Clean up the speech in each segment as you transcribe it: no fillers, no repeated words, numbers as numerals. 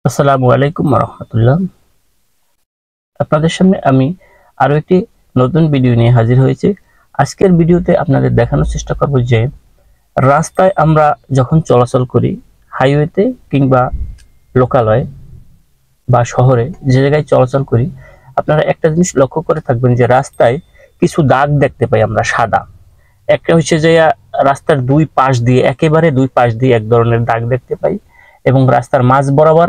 আসসালামু আলাইকুম রহমতুল্লাহ। আপনাদের সামনে আমি আরো একটি নতুন ভিডিও নিয়ে হাজির হয়েছি। আজকের ভিডিওতে আপনাদের দেখানোর চেষ্টা করব যে রাস্তায় আমরা যখন চলাচল করি, হাইওয়েতে কিংবা লোকালয়ে বা শহরে যে জায়গায় চলাচল করি, আপনারা একটা জিনিস লক্ষ্য করে থাকবেন যে রাস্তায় কিছু দাগ দেখতে পাই আমরা সাদা। একটা হচ্ছে যে রাস্তার একেবারে দুই পাশ দিয়ে এক ধরনের দাগ দেখতে পাই, এবং রাস্তার মাঝ বরাবর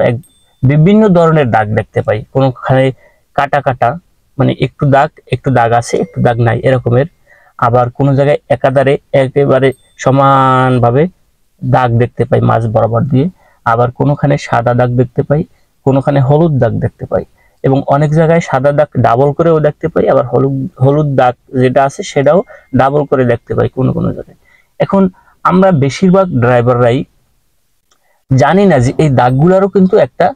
বিভিন্ন ধরনের দাগ দেখতে পাই। কোনোখানে কাটা কাটা, মানে একটু দাগ আছে একটু দাগ নাই এরকমের। আবার কোনো জায়গায় একেবারে সমানভাবে দাগ দেখতে পাই মাঝ বরাবর দিয়ে। আবার কোনোখানে সাদা দাগ দেখতে পাই, কোনোখানে হলুদ দাগ দেখতে পাই, এবং অনেক জায়গায় সাদা দাগ ডাবল করেও দেখতে পাই, আবার হলুদ হলুদ দাগ যেটা আছে সেটাও ডাবল করে দেখতে পাই কোনো কোনো জায়গায়। এখন আমরা বেশিরভাগ ড্রাইভাররাই জানি না যে এই দাগগুলোরও কিন্তু একটা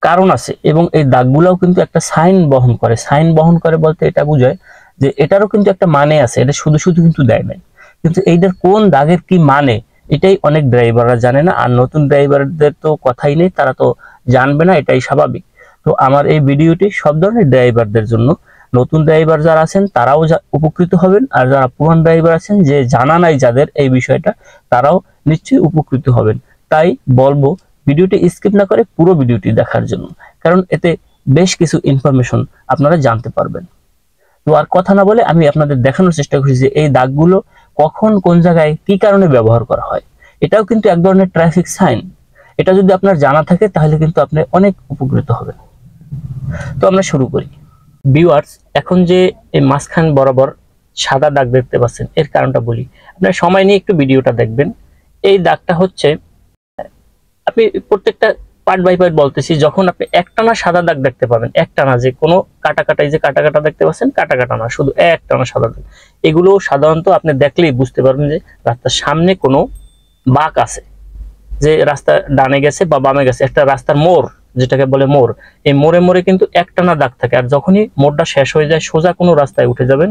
কারণ আছে, এবং এই দাগগুলাও কিন্তু একটা সাইন বহন করে বলতে এটা বোঝায় যে এটারও কিন্তু একটা মানে আছে, এটা শুধু শুধু কিন্তু দেয় নাই। কিন্তু এইটার কোন দাগের কি মানে, এটাই অনেক ড্রাইভাররা জানে না। আর নতুন ড্রাইভারদের তো কথাই নেই, তারা তো জানবে না, এটাই স্বাভাবিক। তো আমার এই ভিডিওটি সব ধরনের ড্রাইভারদের জন্য। নতুন ড্রাইভার যারা আছেন তারাও উপকৃত হবেন, আর যারা পুরান ড্রাইভার আছেন যে জানা নাই যাদের এই বিষয়টা, তারাও নিশ্চয়ই উপকৃত হবেন। তাই বলবো ভিডিওটি স্কিপ না করে পুরো ভিডিওটি দেখার জন্য, কারণ এতে বেশ কিছু ইনফরমেশন আপনারা জানতে পারবেন। তো আর কথা না বলে আমি আপনাদের দেখানোর চেষ্টা করছি যে এই দাগগুলো কখন কোন জায়গায় কি কারণে ব্যবহার করা হয়। এটাও কিন্তু এক ধরনের ট্রাফিক সাইন। এটা যদি আপনার জানা থাকে তাহলে কিন্তু আপনি অনেক উপকৃত হবেন। তো আমরা শুরু করি। ভিউয়ার্স, এখন যে এই মাঝখান বরাবর সাদা দাগ দেখতে পাচ্ছেন, এর কারণটা বলি। আপনার সময় নিয়ে একটু ভিডিওটা দেখবেন। এই দাগটা হচ্ছে, আপনি প্রত্যেকটা পার্ট বাই পার্ট বলতেছি, যখন আপনি একটানা সাদা দাগ দেখতে পাবেন, একটানা যে কোনো কাটা কাটাই যে কাটা কাটা দেখতে পাচ্ছেন, কাটা কাটা না, শুধু একটানা সাদা দাগ। এগুলো সাধারণত আপনি দেখলেই বুঝতে পারবেন যে রাস্তার সামনে কোনো বাঁক আছে, যে রাস্তা ডানে গেছে বা বামে গেছে, একটা রাস্তার মোড় যেটাকে বলে মোড়। এই মোড়ে মোড়ে কিন্তু একটানা দাগ থাকে, আর যখনই মোড়টা শেষ হয়ে যায় সোজা কোনো রাস্তায় উঠে যাবেন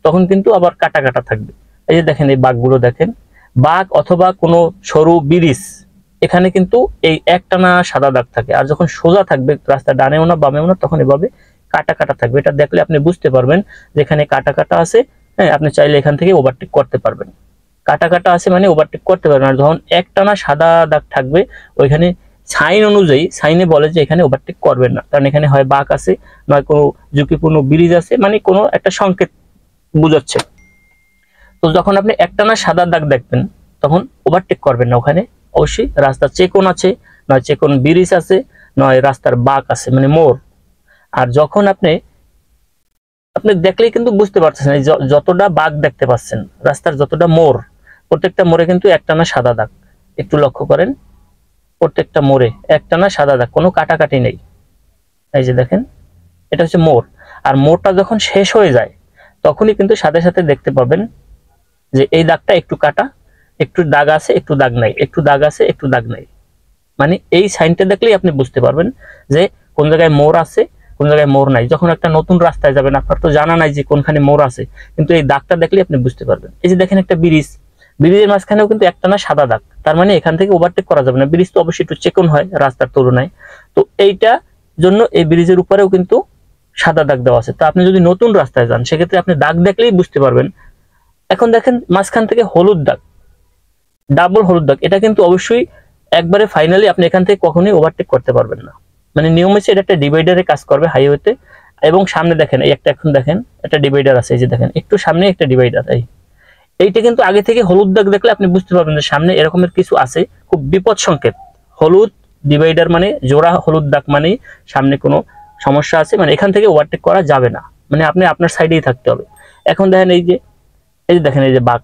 তখন কিন্তু আবার কাটা কাটা থাকবে। এই যে দেখেন এই বাঁকগুলো দেখেন, বাঁক অথবা কোনো সরু ব্রিজ, এখানে কিন্তু এই একটানা সাদা দাগ থাকে। আর যখন সোজা থাকবে রাস্তা ডানেও না বামেও না, তখন এভাবে কাটা কাটা থাকবে। এটা দেখলে আপনি বুঝতে পারবেন যে এখানে কাটা কাটা আছে। হ্যাঁ, আপনি চাইলে এখান থেকে ওভারটেক করতে পারবেন। কাটা কাটা আছে মানে ওভারটেক করতে পারবেন। আর যখন একটানা সাদা দাগ থাকবে, ওইখানে সাইন অনুযায়ী, সাইনে বলে যে এখানে ওভারটেক করবেন না, কারণ এখানে হয় বাঁক আছে, নয় কোনো ঝুঁকিপূর্ণ ব্রিজ আছে, মানে কোনো একটা সংকেত বুঝাচ্ছে। তো যখন আপনি একটানা সাদা দাগ দেখবেন তখন ওভারটেক করবেন না। ওখানে অবশ্যই রাস্তা চেকন আছে, নয় চেকন ব্রিজ আছে, নয় রাস্তার বাঁক আছে, মানে মোড়। আর যখন আপনি আপনি দেখলেই কিন্তু বুঝতে পারতেছেন, এই যতটা বাঁক দেখতে পাচ্ছেন, রাস্তার যতটা মোড়, প্রত্যেকটা মোড়ে কিন্তু একটানা সাদা দাগ। একটু লক্ষ্য করেন, প্রত্যেকটা মোড়ে একটানা সাদা দাগ, কোনো কাটাকাটি নেই। এই যে দেখেন, এটা হচ্ছে মোড়। আর মোড়টা যখন শেষ হয়ে যায় তখনই কিন্তু সাথে সাথে দেখতে পাবেন যে এই দাগটা একটু কাটা, একটু দাগ আছে একটু দাগ নাই, একটু দাগ আছে একটু দাগ নাই। মানে এই সাইনটা দেখলেই আপনি বুঝতে পারবেন যে কোন জায়গায় মোড় আছে কোন জায়গায় মোড় নাই। যখন একটা নতুন রাস্তায় যাবেন আপনার তো জানা নাই যে কোনখানে মোড় আছে, কিন্তু এই দাগটা দেখলেই আপনি বুঝতে পারবেন। এই যে দেখেন একটা ব্রিজ, ব্রিজের মাঝখানেও কিন্তু একটানা সাদা দাগ, তার মানে এখান থেকে ওভারটেক করা যাবে না। ব্রিজ তো অবশ্যই একটু চেকন হয় রাস্তার তুলনায়, তো এইটা জন্য এই ব্রিজের উপরেও কিন্তু সাদা দাগ দেওয়া আছে। তো আপনি যদি নতুন রাস্তায় যান সেক্ষেত্রে আপনি দাগ দেখলেই বুঝতে পারবেন। এখন দেখেন মাঝখান থেকে হলুদ দাগ, ডাবল হলুদ দাগ, এটা কিন্তু অবশ্যই একবারে ফাইনালি আপনি এখান থেকে কখনোই ওভারটেক করতে পারবেন না। মানে নিয়ম হচ্ছে এটা একটা ডিভাইডারে কাজ করবে হাইওয়েতে। এবং সামনে দেখেন এই একটা, এখন দেখেন একটা ডিভাইডার আছে, এই যে দেখেন একটু সামনে একটা ডিভাইডার। এইটা কিন্তু আগে থেকে হলুদ দাগ দেখলে আপনি বুঝতে পারবেন যে সামনে এরকমের কিছু আছে, খুব বিপদ সংকেত। হলুদ ডিভাইডার মানে জোড়া হলুদ দাগ, মানে সামনে কোনো সমস্যা আছে, মানে এখান থেকে ওভারটেক করা যাবে না, মানে আপনি আপনার সাইডেই থাকতে হবে। এখন দেখেন এই যে দেখেন এই যে বাঁক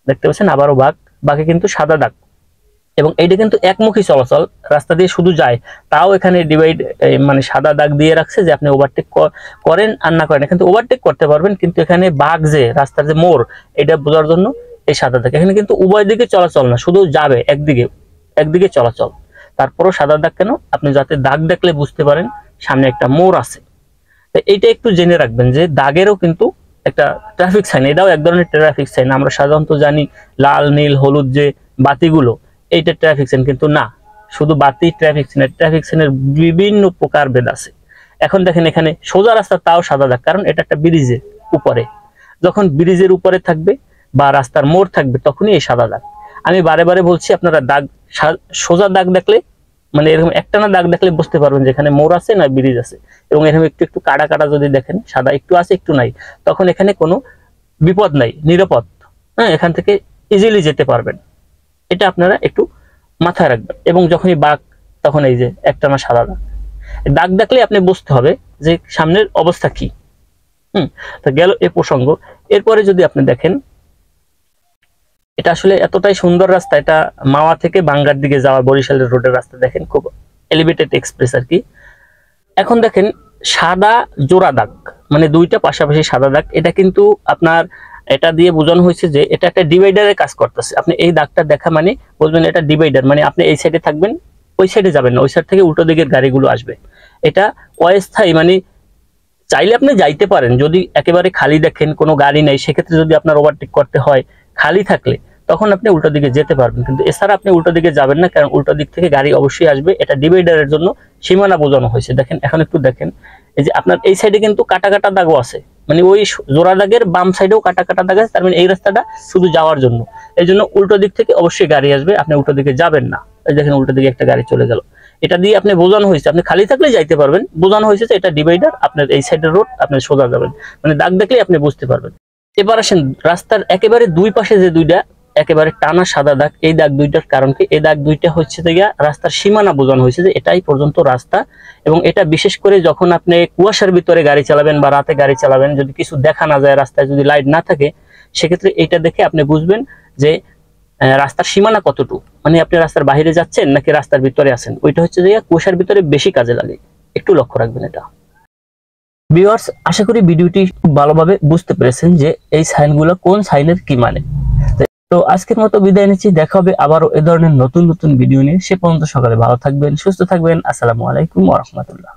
দেখতে পাচ্ছেন, আবারও বাঁক, বাঁকে কিন্তু সাদা দাগ, এবং এইটা কিন্তু একমুখী চলাচল, রাস্তা দিয়ে শুধু যায়। তাও এখানে ডিভাইড মানে সাদা দাগ দিয়ে রাখছে যে আপনি ওভারটেক করেন আর না করেন, কিন্তু ওভারটেক করতে পারবেন। কিন্তু এখানে বাঁক যে রাস্তার যে মোড়, এটা বোঝার জন্য এই সাদা দাগ। এখানে কিন্তু উভয় দিকে চলাচল না, শুধু যাবে একদিকে চলাচল। তারপরও সাদা দাগ কেন, আপনি যাতে দাগ দেখলে বুঝতে পারেন সামনে একটা মোড় আছে। তো এইটা একটু জেনে রাখবেন যে দাগেরও কিন্তু একটা ট্রাফিক সাইন, এটাও এক ধরনের ট্রাফিক সাইন। আমরা সাধারণত জানি লাল নীল হলুদ যে বাতিগুলো, এইটা ট্রাফিক সাইন, কিন্তু না, শুধু বাতি ট্রাফিক সিগন্যালের বিভিন্ন প্রকার ভেদ আছে। এখন দেখেন এখানে সোজা রাস্তা তাও সাদা দাগ, কারণ এটা একটা ব্রিজের উপরে। যখন ব্রিজের উপরে থাকবে বা রাস্তার মোড় থাকবে তখনই এই সাদা দাগ। আমি বারে বারে বলছি, আপনারা দাগ সোজা দাগ দেখলে মানে এরকম একটানা দাগ দেখলে বুঝতে পারবেন যে এখানে মোড় আছে না ব্রিজ আছে। এবং এরকম একটু একটু কাটা কাটা যদি দেখেন, সাদা একটু আছে একটু নাই, তখন এখানে কোনো বিপদ নাই, নিরাপদ। হ্যাঁ, এখান থেকে ইজিলি যেতে পারবেন। এটা আপনারা একটু মাথায় রাখবেন। এবং যখনই বাঘ, তখন এই যে একটানা সাদা দাগ, দাগ দেখলে আপনি বুঝতে হবে যে সামনের অবস্থা কি। তো গেল এ প্রসঙ্গ। এরপরে যদি আপনি দেখেন, এটা আসলে এতটাই সুন্দর রাস্তা, এটা মাওয়া থেকে বাঙ্গার দিকে যাওয়া বরিশালের রোডের রাস্তা। দেখেন খুব এলিভেটেড এক্সপ্রেস আর কি। এখন দেখেন সাদা জোড়া দাগ, মানে দুইটা পাশাপাশি সাদা দাগ। এটা কিন্তু আপনার এটা দিয়ে বোঝানো হয়েছে যে এটা একটা ডিভাইডারের কাজ করতেছে। আপনি এই দাগটা দেখা মানে বলবেন এটা ডিভাইডার, মানে আপনি এই সাইডে থাকবেন, ওই সাইডে যাবেন না, ওই সাইড থেকে উল্টো দিকের গাড়িগুলো আসবে। এটা অস্থায়ী, মানে চাইলে আপনি যাইতে পারেন যদি একেবারে খালি দেখেন কোনো গাড়ি নেই, সেক্ষেত্রে যদি আপনার ওভারটেক করতে হয় খালি থাকলে, তখন আপনি উল্টো দিকে যেতে পারবেন। কিন্তু এছাড়া আপনি উল্টো দিকে যাবেন না, কারণ উল্টো দিক থেকে গাড়ি অবশ্যই আসবে। এটা ডিভাইডারের জন্য সীমানা বোঝানো হয়েছে। দেখেন এখন একটু দেখেন, এই যে আপনার এই সাইডে কিন্তু কাটা কাটা দাগও আছে, মানে ওই জোড়া দাগের বাম সাইডেও কাটা কাটা দাগ আছে। তার মানে এই রাস্তাটা শুধু যাওয়ার জন্য, এই জন্য উল্টো দিক থেকে অবশ্যই গাড়ি আসবে, আপনি উল্টো দিকে যাবেন না। এই দেখেন উল্টো দিকে একটা গাড়ি চলে গেল। এটা দিয়ে আপনি বোঝানো হয়েছে আপনি খালি থাকলে যাইতে পারবেন, বোঝানো হয়েছে যে এটা ডিভাইডার, আপনার এই সাইডের রোড, আপনি সোজা যাবেন, মানে দাগ দেখলে আপনি বুঝতে পারবেন। এবার আসেন রাস্তার একেবারে দুই পাশে যে দুইটা একেবারে টানা সাদা দাগ, এই দাগ দুইটার কারণ কি? এই দাগ দুইটা হচ্ছে রাস্তার সীমানা বোঝানো হয়েছে যে এটাই পর্যন্ত রাস্তা। এবং এটা বিশেষ করে যখন আপনি কুয়াশার ভিতরে গাড়ি চালাবেন বা রাতে গাড়ি চালাবেন, যদি কিছু দেখা না যায়, রাস্তায় যদি লাইট না থাকে, সেক্ষেত্রে এটা দেখে আপনি বুঝবেন যে রাস্তার সীমানা কতটুকু, মানে আপনি রাস্তার বাইরে যাচ্ছেন নাকি রাস্তার ভিতরে আছেন। ওইটা হচ্ছে যে কুয়াশার ভিতরে বেশি কাজে লাগে, একটু লক্ষ্য রাখবেন এটা। ভিউয়ার্স, আশা করি ভিডিওটি খুব ভালোভাবে বুঝতে পেরেছেন যে এই সাইনগুলো কোন সাইনের কি মানে। তো আজকের মতো বিদায় নিচ্ছি, দেখা হবে আবারও এ ধরনের নতুন নতুন ভিডিও নিয়ে। সে পর্যন্ত সকালে ভালো থাকবেন, সুস্থ থাকবেন। আসসালামু আলাইকুম ওয়া রাহমাতুল্লাহ।